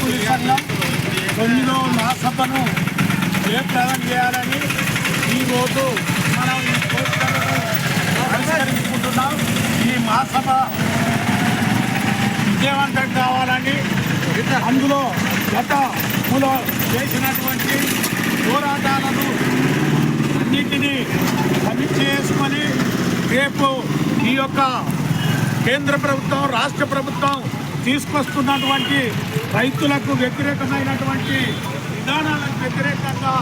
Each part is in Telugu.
కూలీ సంఘం 9వ మహాసభను జయప్రదం చేయాలని ఈరోజు మనం ఈ పోస్టర్లను ఆవిష్కరించుకుంటున్నాం. ఈ మహాసభ విజయవంతం కావాలని అందులో గతంలో చేసినటువంటి పోరాటాలను అన్నింటినీ సమీక్ష చేసుకొని రేపు ఈ యొక్క కేంద్ర ప్రభుత్వం రాష్ట్ర ప్రభుత్వం తీసుకొస్తున్నటువంటి రైతులకు వ్యతిరేకమైనటువంటి విధానాలకు వ్యతిరేకంగా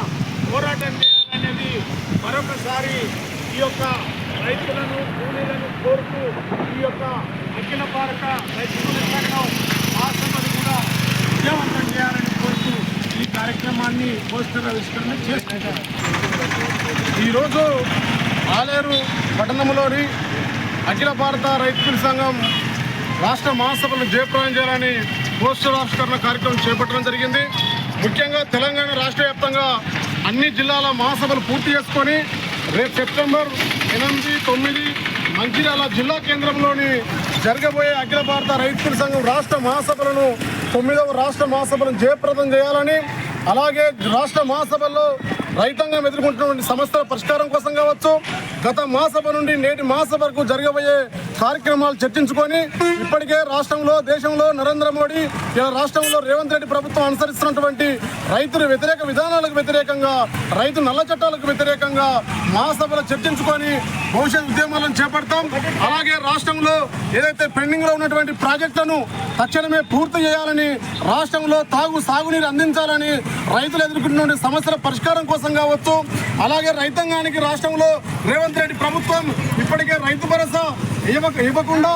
పోరాటం చేయాలనేది మరొకసారి ఈ యొక్క రైతులను కూలీలను కోరుతూ ఈ యొక్క అఖిల భారత రైతు సంఘం మహాసభను కూడా విజయవంతం చేయాలని కోరుతూ ఈ కార్యక్రమాన్ని పోస్టర్ ఆవిష్కరణ చేసుకుంటారు. ఈరోజు ఆలేరు పట్టణంలోని అఖిల భారత రైతు సంఘం రాష్ట్ర మహాసభలను జయప్రదం చేయాలని పోస్టర్ ఆవిష్కరణ కార్యక్రమం చేపట్టడం జరిగింది. ముఖ్యంగా తెలంగాణ రాష్ట్ర వ్యాప్తంగా అన్ని జిల్లాల మహాసభలు పూర్తి చేసుకొని రేపు సెప్టెంబర్ 8, 9 మంచిర్యాల జిల్లా కేంద్రంలోని జరగబోయే అఖిల భారత రైతు సంఘం రాష్ట్ర మహాసభలను 9వ రాష్ట్ర మహాసభలను జయప్రదం చేయాలని, అలాగే రాష్ట్ర మహాసభల్లో రైతాంగం ఎదుర్కొంటున్నటువంటి సమస్యల పరిష్కారం కోసం కావచ్చు, గత మహాసభ నుండి నేటి మహాసభ వరకు జరగబోయే కార్యక్రమాలు చర్చించుకొని ఇప్పటికే రాష్ట్రంలో దేశంలో నరేంద్ర మోడీ ఇలా రాష్ట్రంలో రేవంత్ రెడ్డి ప్రభుత్వం అనుసరిస్తున్నటువంటి రైతుల వ్యతిరేక విధానాలకు వ్యతిరేకంగా, రైతు నల్ల చట్టాలకు వ్యతిరేకంగా మహాసభలో చర్చించుకొని భవిష్యత్ ఉద్యమాలను చేపడతాం. అలాగే రాష్ట్రంలో ఏదైతే పెండింగ్లో ఉన్నటువంటి ప్రాజెక్టులను తక్షణమే పూర్తి చేయాలని, రాష్ట్రంలో సాగునీరు అందించాలని, రైతులు ఎదుర్కొంటున్న సమస్యల పరిష్కారం కోసం కావచ్చు, అలాగే రైతాంగానికి రాష్ట్రంలో రేవంత్ రెడ్డి ప్రభుత్వం ఇప్పటికే రైతు భరోసా ఇవ్వకుండా,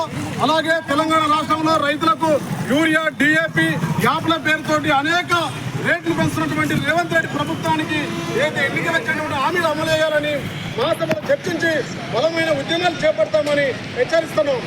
అలాగే తెలంగాణ రాష్ట్రంలో రైతులకు యూరియా, DAP, యాప్ల పేరుతోటి అనేక రేట్లు పెంచుతున్నటువంటి రేవంత్ రెడ్డి ప్రభుత్వానికి ఏదైతే ఎన్నికలు వచ్చినటువంటి హామీలు అమలు చేయాలని మహాసభలో చర్చించి బలమైన ఉద్యమాలు చేపడతామని హెచ్చరిస్తున్నాం.